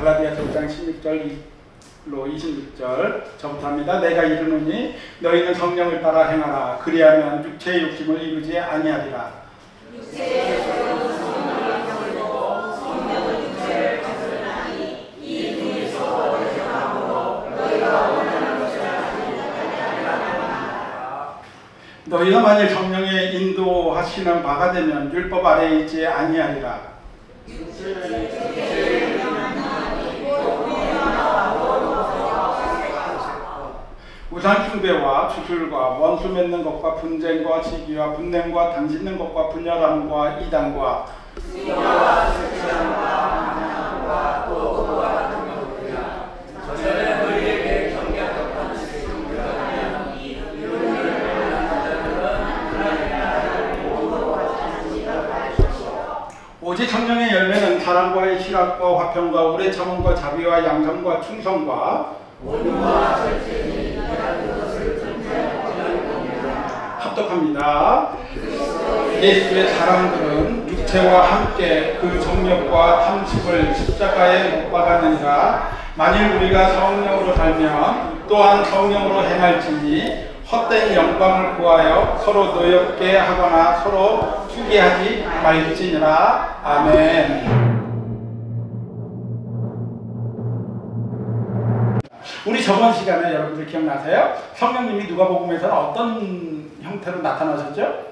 갈라디아서 5장 16절로 26절 저부터 합니다. 내가 이르노니 너희는 성령을 따라 행하라. 그리하면 육체의 욕심을 이루지 아니하리라. 육체의 소욕은 성령을 거르고 성령은 육체를 거스르나니 이 둘이 서로 대적함으로 너희가 원하는 것을 하지 못하리라. 너희가 만일 성령의 인도하시는 바가 되면 율법 아래에 있지 아니하리라. 우상 숭배와 주술과 원수 맺는 것과 분쟁과 시기와 분냄과 당짓는 것과 분열함과 이단과 시기와 술취함과 만남과 도구와 같은 것들이야. 전에 너희에게 경계하던 것을 공격하면 이윤을 만나는 자들은 하나님의 나라를 모두 받지 않으리라. 오직 성령의 열매는 사랑과 희락과 화평과 오래 참음과 자비와 양성과 충성과 온유와 절제니 합독합니다. 예수의 사람들은 육체와 함께 그 정욕과 탐심을 십자가에 못 박았느니라. 만일 우리가 성령으로 살면 또한 성령으로 행할지니 헛된 영광을 구하여 서로 노엽게 하거나 서로 투기하지 말지니라. 아멘. 우리 저번 시간에 여러분들 기억나세요? 성령님이 누가복음에서는 어떤 형태로 나타나셨죠?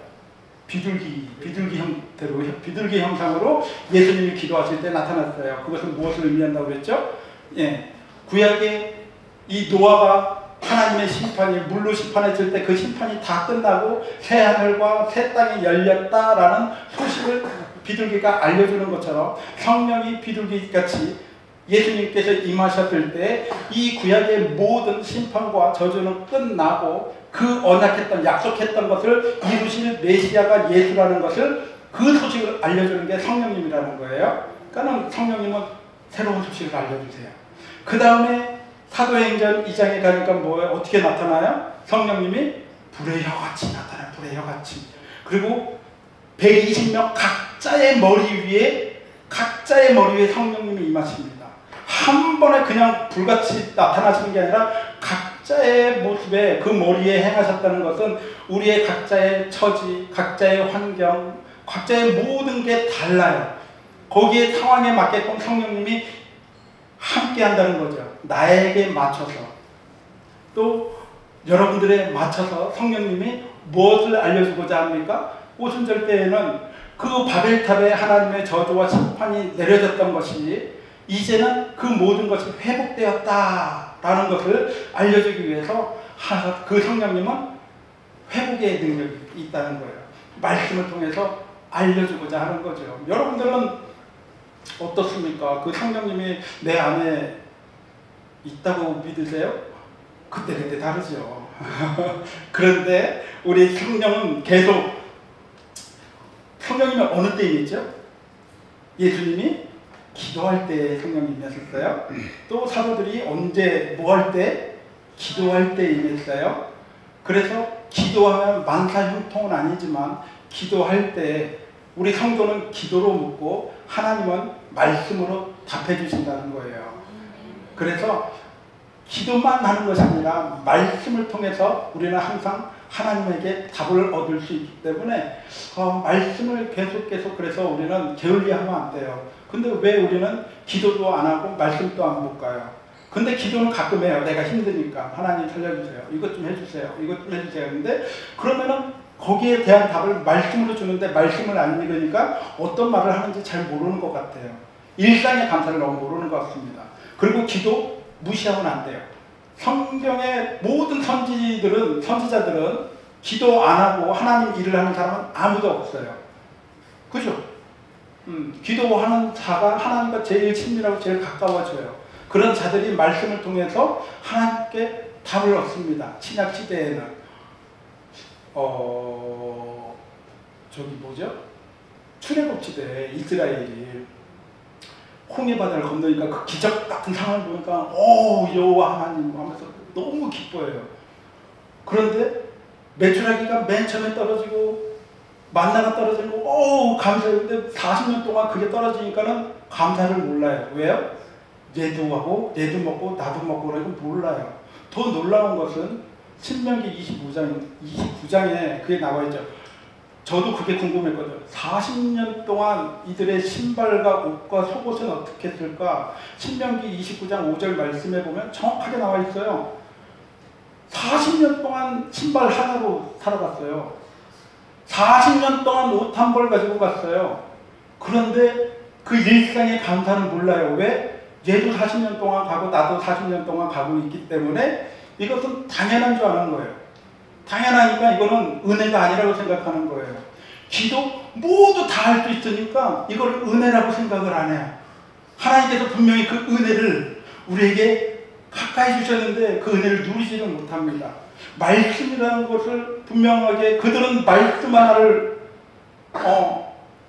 비둘기 형태로, 비둘기 형상으로 예수님이 기도하실 때 나타났어요. 그것은 무엇을 의미한다고 그랬죠? 예, 구약의 이 노아가 하나님의 심판이 물로 심판했을 때 그 심판이 다 끝나고 새 하늘과 새 땅이 열렸다라는 소식을 비둘기가 알려주는 것처럼 성령이 비둘기같이 예수님께서 임하셨을 때 이 구약의 모든 심판과 저주는 끝나고 그 언약했던 약속했던 것을 이루실 메시아가 예수라는 것을 그 소식을 알려주는 게 성령님이라는 거예요. 그러니까 성령님은 새로운 소식을 알려주세요. 그 다음에 사도행전 2장에 가니까 뭐예요? 어떻게 나타나요? 성령님이 불의 혀같이 나타나요. 불의 혀같이. 그리고 120명 각자의 머리 위에 성령님이 임하십니다. 한 번에 그냥 불같이 나타나시는 게 아니라 각자의 모습에 그 머리에 행하셨다는 것은 우리의 각자의 처지, 각자의 환경, 각자의 모든 게 달라요. 거기에 상황에 맞게끔 성령님이 함께 한다는 거죠. 나에게 맞춰서. 또 여러분들에 맞춰서 성령님이 무엇을 알려주고자 합니까? 오순절 때에는 그 바벨탑에 하나님의 저주와 심판이 내려졌던 것이 이제는 그 모든 것이 회복되었다라는 것을 알려주기 위해서 그 성령님은 회복의 능력이 있다는 거예요. 말씀을 통해서 알려주고자 하는 거죠. 여러분들은 어떻습니까? 그 성령님이 내 안에 있다고 믿으세요? 그때 다르죠. 그런데 우리 성령은 계속 성령님은 어느 때에 있죠? 예수님이 기도할 때 성령님이었어요. 또 사도들이 언제 뭐 할 때? 기도할 때 임했어요. 그래서 기도하면 만사형통은 아니지만 기도할 때 우리 성도는 기도로 묻고 하나님은 말씀으로 답해 주신다는 거예요. 그래서 기도만 하는 것이 아니라 말씀을 통해서 우리는 항상 하나님에게 답을 얻을 수 있기 때문에 말씀을 계속 그래서 우리는 게을리하면 안 돼요. 근데 왜 우리는 기도도 안 하고 말씀도 안 못 가요? 근데 기도는 가끔 해요. 내가 힘드니까 하나님 살려주세요. 이것 좀 해주세요. 이것 좀 해주세요. 근데 그러면은 거기에 대한 답을 말씀으로 주는데 말씀을 안 읽으니까 어떤 말을 하는지 잘 모르는 것 같아요. 일상의 감사를 너무 모르는 것 같습니다. 그리고 기도 무시하면 안 돼요. 성경의 모든 선지자들은 기도 안 하고 하나님 일을 하는 사람은 아무도 없어요. 그죠? 기도하는 자가 하나님과 제일 친밀하고 제일 가까워져요. 그런 자들이 말씀을 통해서 하나님께 답을 얻습니다. 신약 시대에는 출애굽 시대에 이스라엘이 홍해 바다를 건너니까 그 기적 같은 상황을 보니까 여호와 하나님 하면서 너무 기뻐해요. 그런데 메추라기가 맨 처음에 떨어지고 만나가 떨어지고 감사해요. 근데 40년 동안 그게 떨어지니까는 감사를 몰라요. 왜요? 얘도 하고 얘도 먹고 나도 먹고 그러고 몰라요. 더 놀라운 것은 신명기 29장에 그게 나와 있죠. 저도 그게 궁금했거든요. 40년 동안 이들의 신발과 옷과 속옷은 어떻게 했을까? 신명기 29장 5절 말씀에 보면 정확하게 나와 있어요. 40년 동안 신발 하나로 살아갔어요. 40년 동안 옷 한 벌 가지고 갔어요. 그런데 그 일상의 감사는 몰라요. 왜? 얘도 40년 동안 가고 나도 40년 동안 가고 있기 때문에 이것은 당연한 줄 아는 거예요. 당연하니까 이거는 은혜가 아니라고 생각하는 거예요. 기도 모두 다 할 수 있으니까 이걸 은혜라고 생각을 안 해요. 하나님께서 분명히 그 은혜를 우리에게 가까이 주셨는데 그 은혜를 누리지는 못합니다. 말씀이라는 것을 분명하게 그들은 말씀 하나를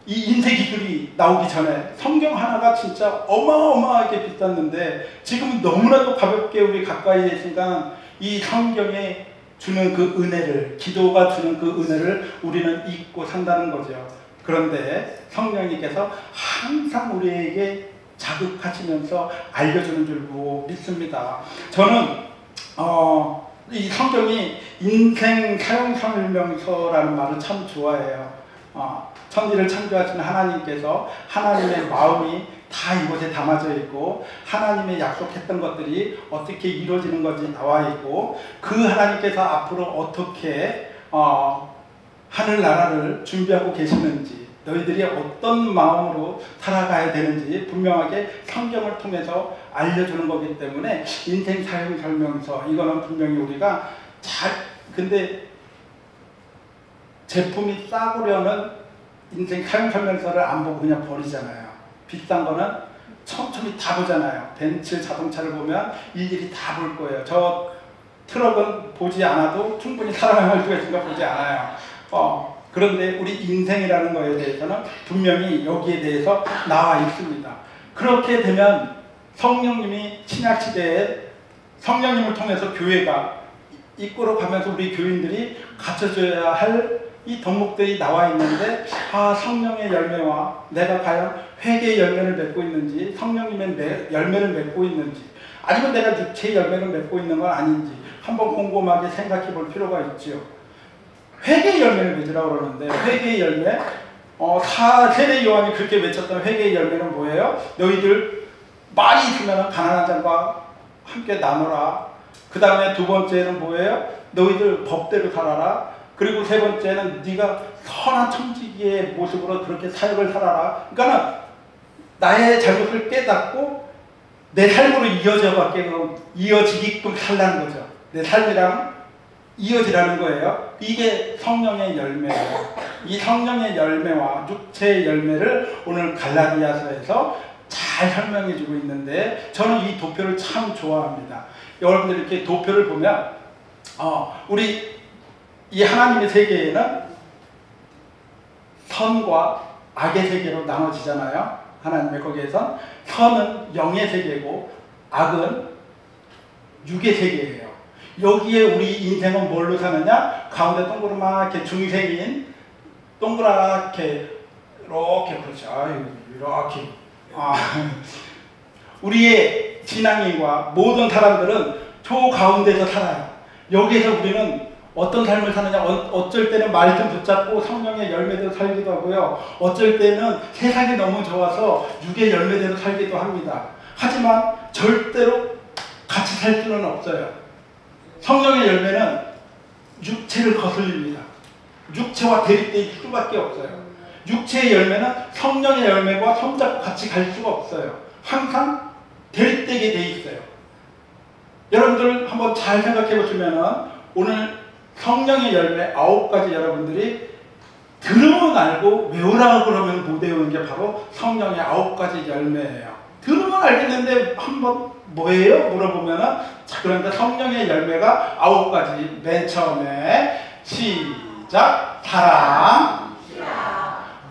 이 인쇄 기술이 나오기 전에 성경 하나가 진짜 어마어마하게 비쌌는데 지금은 너무나도 가볍게 우리 가까이에 있으니까 이 성경에 주는 그 은혜를, 기도가 주는 그 은혜를 우리는 잊고 산다는 거죠. 그런데 성령님께서 항상 우리에게 자극하시면서 알려주는 줄로 믿습니다. 저는 이 성경이 인생 사용 설명서라는 말을 참 좋아해요. 천지를 창조하신 하나님께서 하나님의 마음이 다 이곳에 담아져 있고 하나님의 약속했던 것들이 어떻게 이루어지는 것이 나와 있고 그 하나님께서 앞으로 어떻게 하늘나라를 준비하고 계시는지 너희들이 어떤 마음으로 살아가야 되는지 분명하게 성경을 통해서 알려주는 거기 때문에 인생 사용 설명서 이거는 분명히 우리가 근데 제품이 싸구려는 인생 사용 설명서를 안 보고 그냥 버리잖아요. 비싼 거는 촘촘히 다 보잖아요. 벤츠 자동차를 보면 일일이 다 볼 거예요. 저 트럭은 보지 않아도 충분히 사랑할 수가 있으니까 보지 않아요. 그런데 우리 인생이라는 거에 대해서는 분명히 여기에 대해서 나와 있습니다. 그렇게 되면 성령님이 신약시대에 성령님을 통해서 교회가 이끌어가면서 우리 교인들이 갖춰줘야 할 이 덕목들이 나와 있는데 성령의 열매와 내가 과연 회개의 열매를 맺고 있는지 성령님의 열매를 맺고 있는지 아니면 내가 육체의 열매를 맺고 있는 건 아닌지 한번 곰곰하게 생각해 볼 필요가 있죠. 회개의 열매를 맺으라고 그러는데 회개의 열매 세례 요한이 그렇게 외쳤던 회개의 열매는 뭐예요? 너희들 말이 있으면 가난한 자과 함께 나누라. 그 다음에 두 번째는 뭐예요? 너희들 법대로 살아라. 그리고 세 번째는 네가 선한 청지기의 모습으로 그렇게 사역을 살아라. 그러니까는 나의 잘못을 깨닫고 내 삶으로 이어지게끔 살라는 거죠. 내 삶이랑 이어지라는 거예요. 이게 성령의 열매예요. 이 성령의 열매와 육체의 열매를 오늘 갈라디아서에서 잘 설명해 주고 있는데 저는 이 도표를 참 좋아합니다. 여러분들 이렇게 도표를 보면 우리 이 하나님의 세계에는 선과 악의 세계로 나눠지잖아요. 하나님의 거기에선 선은 영의 세계고 악은 육의 세계예요. 여기에 우리 인생은 뭘로 사느냐? 가운데 동그랗게 중생인 동그랗게 이렇게 그렇죠. 이렇게 우리의 신앙인과 모든 사람들은 저 가운데서 살아요. 여기에서 우리는 어떤 삶을 사느냐? 어쩔 때는 말씀 붙잡고 성령의 열매대로 살기도 하고요. 어쩔 때는 세상이 너무 좋아서 육의 열매대로 살기도 합니다. 하지만 절대로 같이 살 수는 없어요. 성령의 열매는 육체를 거슬립니다. 육체와 대립될 수밖에 없어요. 육체의 열매는 성령의 열매와 손잡고 같이 갈 수가 없어요. 항상 대립되게 돼 있어요. 여러분들 한번 잘 생각해 보시면 오늘 성령의 열매 9가지 여러분들이 들으면 알고 외우라고 그러면 못 외우는 게 바로 성령의 9가지 열매예요. 들으면 알겠는데 한번 뭐예요? 물어보면은 그러니까 성령의 열매가 9가지. 맨 처음에 시작. 사랑,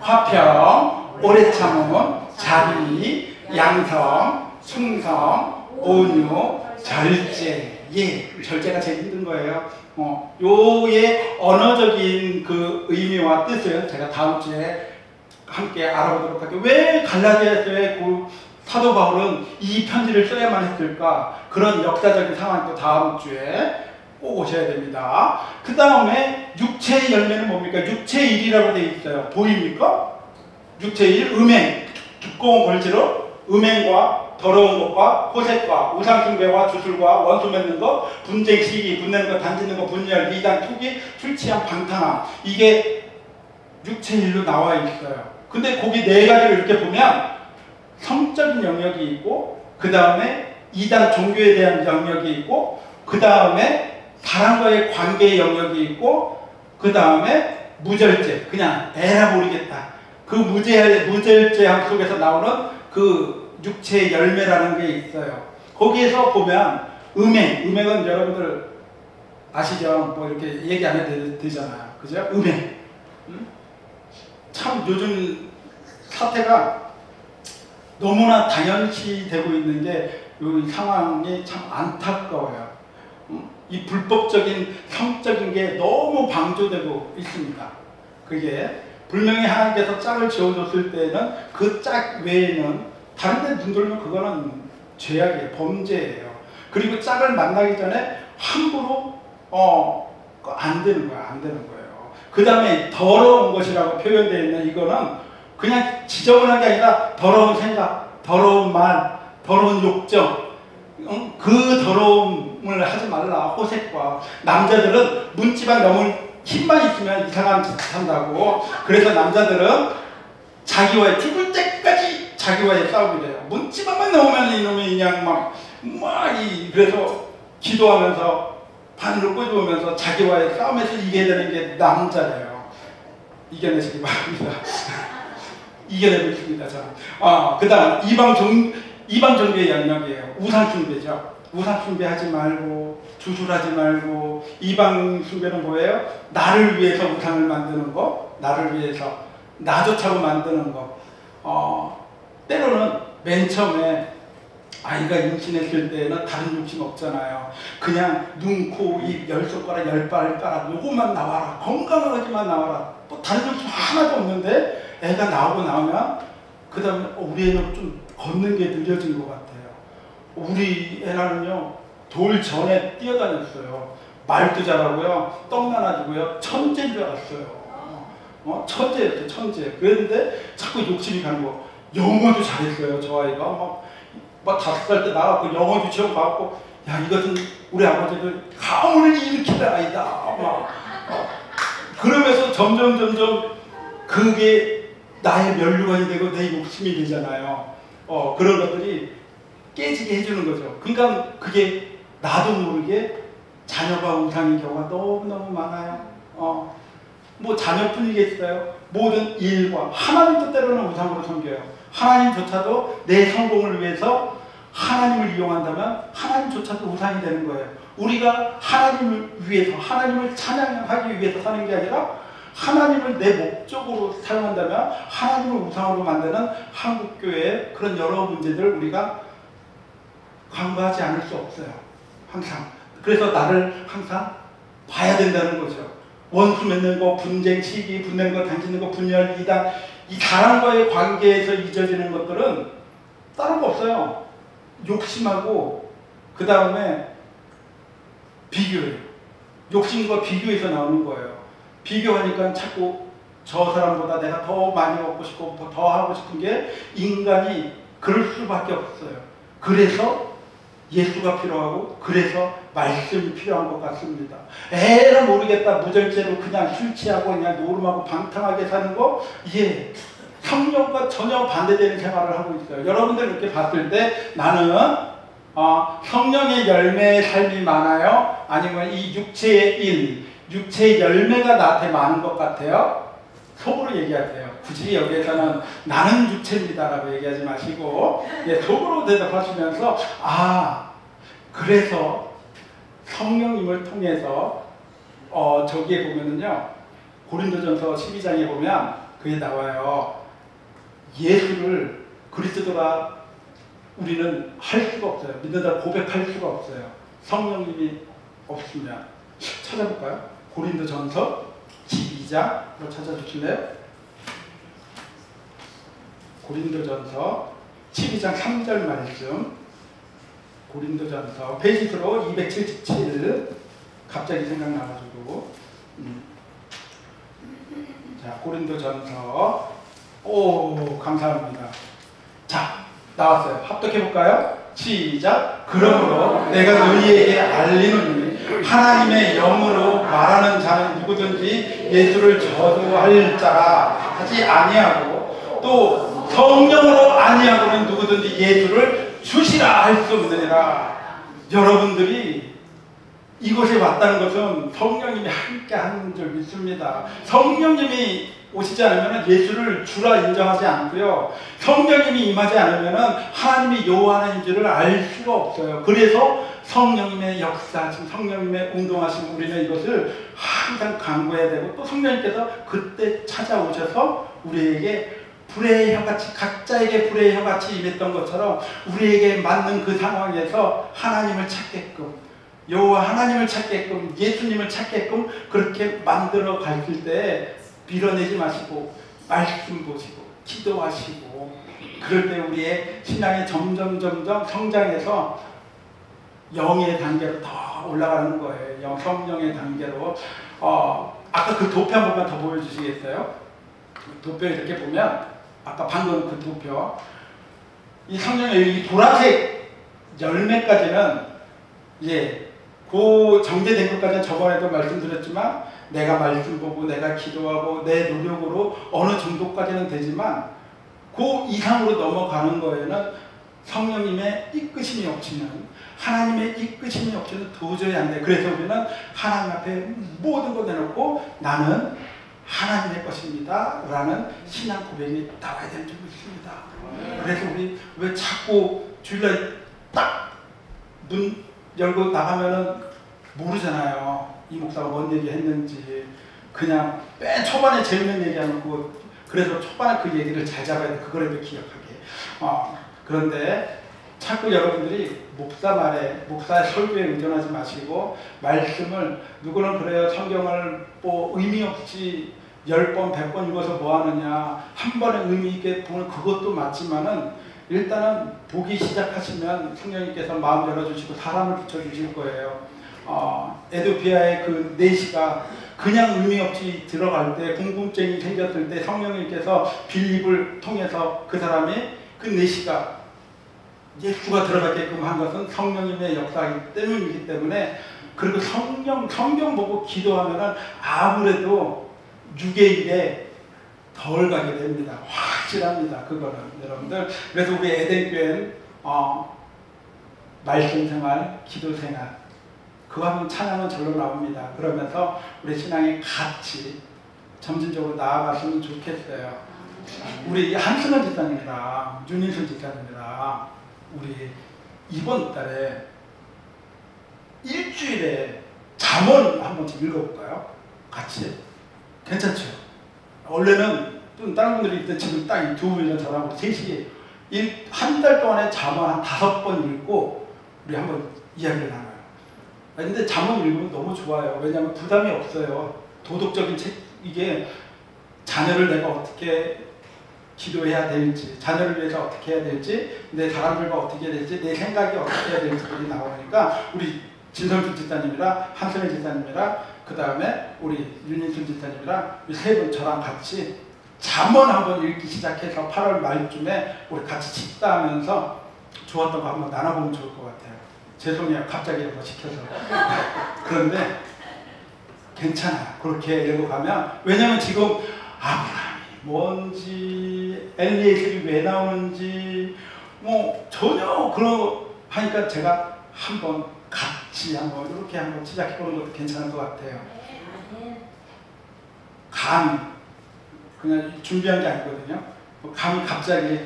화평, 오래 참음, 자비, 양성, 충성, 온유, 절제. 절제가 제일 힘든 거예요. 요의 언어적인 그 의미와 뜻을 제가 다음 주에 함께 알아보도록 할게요. 왜 갈라디아서의 그 사도 바울은 이 편지를 써야만 했을까? 그런 역사적인 상황이 또 다음 주에 꼭 오셔야 됩니다. 그 다음에 육체의 열매는 뭡니까? 육체의 일이라고 되어 있어요. 보입니까? 육체의 일, 음행, 두꺼운 골지로 음행과 더러운 것과 호색과 우상숭배와 주술과 원수 맺는 것, 분쟁, 시기, 분내는 것, 단지는 것, 분열, 이단, 투기, 술 취함, 방탕함. 이게 육체의 일로 나와 있어요. 근데 거기 네 가지를 이렇게 보면 성적인 영역이 있고, 그 다음에 이단 종교에 대한 영역이 있고, 그 다음에 사람과의 관계의 영역이 있고, 그 다음에 무절제, 그냥 에라 모르겠다. 그 무절제함 속에서 나오는 그 육체의 열매라는 게 있어요. 거기에서 보면 음행은 여러분들 아시죠? 뭐 이렇게 얘기 안 해도 되잖아요. 그죠? 음행. 참 요즘 사태가 너무나 당연시 되고 있는 게 이 상황이 참 안타까워요. 이 불법적인 성적인 게 너무 방조되고 있습니다. 그게 분명히 하나님께서 짝을 지어줬을 때는 그 짝 외에는 다른 데 눈 돌면 그거는 죄악이에요. 범죄예요. 그리고 짝을 만나기 전에 함부로 안 되는 거야. 안 되는 거예요. 그 다음에 더러운 것이라고 표현되어 있는 이거는 그냥 지저분한 게 아니라 더러운 생각, 더러운 말, 더러운 욕정, 그 더러움을 하지 말라. 호색과 남자들은 문지방 넘을 힘만 있으면 이상한 짓 한다고. 그래서 남자들은 자기와의 죽을 때까지 자기와의 싸움이래요. 문지방만 넘으면 이놈이 그냥 그래서 기도하면서 바늘을 꼬집으면서 자기와의 싸움에서 이겨야 되는 게 남자래요. 이겨내시기 바랍니다. 이겨내고 있습니다. 그 다음 이방 종교의 영역이에요. 우상 숭배죠. 우상 숭배하지 말고 주술하지 말고. 이방 숭배는 뭐예요? 나를 위해서 우상을 만드는 거, 나를 위해서 나 좋자고 만드는 거. 때로는 맨 처음에 아이가 임신했을 때는 다른 욕심 없잖아요. 그냥 눈, 코, 입, 10손가락, 10발가락 요것만 나와라. 건강하게만 나와라. 또 다른 욕심 하나도 없는데 애가 나오고 나오면 그 다음에 우리 애는 좀 걷는 게 느려진 것 같아요. 우리 애는요 돌 전에 뛰어다녔어요. 말도 잘하고요, 떡 나눠주고요, 천재인 줄 알았어요. 천재였죠, 천재. 그랬는데 자꾸 욕심이 가는 거. 영어도 잘했어요, 저 아이가. 막 5살 때 나왔고 영어 유치원 가고, 야 이것은 우리 아버지들 가문을 일으키는 아이다. 그러면서 점점 그게 나의 면류관이 되고 내 욕심이 되잖아요. 그런 것들이 깨지게 해주는 거죠. 그러니까 그게 나도 모르게 자녀가 우상인 경우가 너무너무 많아요. 뭐 자녀뿐이겠어요. 모든 일과 하나님도 때로는 우상으로 섬겨요. 하나님조차도 내 성공을 위해서 하나님을 이용한다면 하나님조차도 우상이 되는 거예요. 우리가 하나님을 위해서, 하나님을 찬양하기 위해서 사는 게 아니라 하나님을 내 목적으로 사용한다면 하나님을 우상으로 만드는 한국교회의 그런 여러 문제들을 우리가 간과하지 않을 수 없어요. 항상. 그래서 나를 항상 봐야 된다는 거죠. 원수 맺는 거, 분쟁, 시기, 분내는 거, 당기는 거, 분열, 이단, 이 사람과의 관계에서 잊어지는 것들은 다른 거 없어요. 욕심하고 그 다음에 비교예요. 욕심과 비교에서 나오는 거예요. 비교하니까 자꾸 저 사람보다 내가 더 많이 얻고 싶고 더 하고 싶은 게 인간이 그럴 수밖에 없어요. 그래서 예수가 필요하고 그래서 말씀이 필요한 것 같습니다. 에라 모르겠다 무절제로 그냥 술 취하고 그냥 노름하고 방탕하게 사는 거, 예, 성령과 전혀 반대되는 생활을 하고 있어요. 여러분들 이렇게 봤을 때 나는 성령의 열매의 삶이 많아요? 아니면 이 육체의 일, 육체의 열매가 나한테 많은 것 같아요? 속으로 얘기하세요. 굳이 여기에서는 나는 육체입니다 라고 얘기하지 마시고, 예, 속으로 대답하시면서 그래서 성령님을 통해서 저기에 보면은요, 고린도전서 12장에 보면 그게 나와요. 예수를 그리스도가 우리는 할 수가 없어요. 믿는다 고백할 수가 없어요. 성령님이 없으면. 찾아볼까요? 고린도전서 12장으로 찾아주실래요? 고린도전서 12장 3절 말씀, 고린도전서 페이지수로 277 갑자기 생각나가지고 자, 고린도전서. 오, 감사합니다. 자, 나왔어요. 합독해볼까요? 시작. 그러므로 내가 너희에게 알리노니 하나님의 영으로 말하는 자는 누구든지 예수를 저주할 자라 하지 아니하고 또 성령으로 아니하고는 누구든지 예수를 주시라 할 수 없느니라. 여러분들이 이곳에 왔다는 것은 성령님이 함께 하는 줄 믿습니다. 성령님이 오시지 않으면 예수를 주라 인정하지 않고요. 성령님이 임하지 않으면 하나님이 여호와인지를 알 수가 없어요. 그래서 성령님의 역사하심, 성령님의 운동하심, 우리는 이것을 항상 강구해야 되고, 또 성령님께서 그때 찾아오셔서 우리에게 불의 혀같이, 각자에게 불의 혀같이 임했던 것처럼 우리에게 맞는 그 상황에서 하나님을 찾게끔, 여호와 하나님을 찾게끔, 예수님을 찾게끔 그렇게 만들어 가실 때 밀어내지 마시고 말씀 보시고 기도하시고, 그럴 때 우리의 신앙이 점점 성장해서 영의 단계로 더 올라가는 거예요. 성령의 단계로. 아까 그 도표 한 번만 더 보여주시겠어요? 도표 이렇게 보면, 아까 방금 그 도표, 이 성령의 이 보라색 열매까지는 그 정제된 것까지는 저번에도 말씀드렸지만, 내가 말씀 보고 내가 기도하고 내 노력으로 어느 정도까지는 되지만 그 이상으로 넘어가는 거에는 성령님의 이끄심이 없이는, 하나님의 이끄심이 없이는 도저히 안 돼. 그래서 우리는 하나님 앞에 모든 거 내놓고 나는 하나님의 것입니다 라는 신앙 고백이 나와야 될 줄 믿습니다. 그래서 우리 왜 자꾸 주일날 딱 문 열고 나가면은 모르잖아요. 이 목사가 뭔 얘기 했는지. 그냥 맨 초반에 재밌는 얘기 안 하고, 그래서 초반에 그 얘기를 잘 잡아야 돼. 그거를 기억하게. 그런데 자꾸 여러분들이 목사 말에, 목사의 설교에 의존하지 마시고, 말씀을, 누구는 그래요. 성경을 뭐 의미 없이 10번, 100번 읽어서 뭐 하느냐. 한 번에 의미 있게 보는 그것도 맞지만은, 일단은 보기 시작하시면 성령님께서 마음 열어주시고 사람을 붙여주실 거예요. 에도피아의 그 내시가 그냥 의미 없이 들어갈 때, 궁금증이 생겼을 때 성령님께서 빌립을 통해서 그 사람이, 그 내시가 예수가 들어가게끔 한 것은 성령님의 역사이기 때문이기 때문에, 그리고 성경 보고 기도하면은 아무래도 유괴일에 덜 가게 됩니다. 확실합니다. 그거는 여러분들. 그래서 우리 에덴교회는 말씀 생활, 기도 생활, 그거 하면 찬양은 절로 나옵니다. 그러면서 우리 신앙이 같이 점진적으로 나아갔으면 좋겠어요. 우리 한승원 집사님이랑 윤인순 집사님이랑 우리 이번 달에 일주일에 잠언 한 번씩 읽어볼까요? 같이. 괜찮죠? 원래는 또 다른 분들이 있던 지금 딱 이 두 분이랑 저랑 셋이 한 달 동안에 잠언 한 5번 읽고 우리 한번 이야기를 나눠요. 근데 잠언 읽으면 너무 좋아요. 왜냐하면 부담이 없어요. 도덕적인 책, 이게 자녀를 내가 어떻게 기도해야 될지, 자녀를 위해서 어떻게 해야 될지, 내 사람들과 어떻게 해야 될지, 내 생각이 어떻게 해야 될지들이 나오니까, 우리 진성준 집사님이랑 한선희 집사님이랑 그 다음에 우리 윤인순 집사님이랑 세 분 저랑 같이 잠언 한번 읽기 시작해서 8월 말쯤에 우리 같이 식사하면서 좋았던 거 한번 나눠보면 좋을 것 같아요. 죄송해요. 갑자기 이런 거 시켜서. 그런데 괜찮아요. 그렇게 읽어가면. 왜냐면 지금 아브라함이 뭔지, 엘리에셀이 왜 나오는지 뭐 전혀 그런 하니까 제가 한번 같이 한번 이렇게 한번 시작해보는 것도 괜찮은 것 같아요. 감히 그냥 준비한 게 아니거든요. 감히 갑자기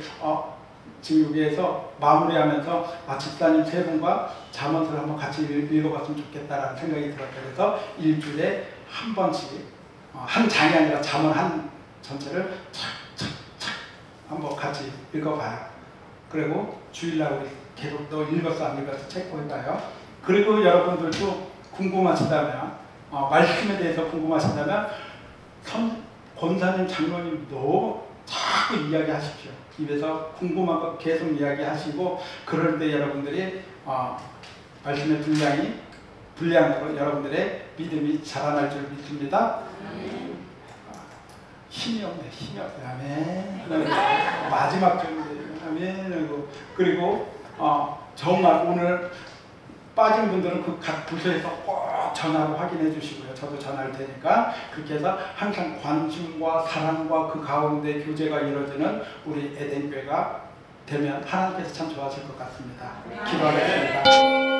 지금 여기에서 마무리하면서 집사님 세 분과 잠언서를 한번 같이 읽어봤으면 좋겠다라는 생각이 들었어요. 그래서 일주일에 한 번씩, 한 장이 아니라 잠언 한 전체를 착착착 한번 같이 읽어봐요. 그리고 주일날 우리 계속 너 읽었어 안 읽었어 체크해봐요. 그리고 여러분들도 궁금하시다면, 말씀에 대해서 궁금하시다면 권사님, 장로님 자꾸 이야기하십시오. 입에서 궁금한 거 계속 이야기하시고 그럴 때 여러분들이 말씀의 분량으로 여러분들의 믿음이 자라날 줄 믿습니다. 힘이 없네. 아멘. 마지막 절인데 아멘. 그리고 정말 오늘 빠진 분들은 그 각 부서에서 꼭 전화로 확인해 주시고요. 저도 전화할 테니까 그렇게 해서 항상 관심과 사랑과 그 가운데 교제가 이루어지는 우리 에덴교회가 되면 하나님께서 참 좋아하실 것 같습니다. 기도하겠습니다.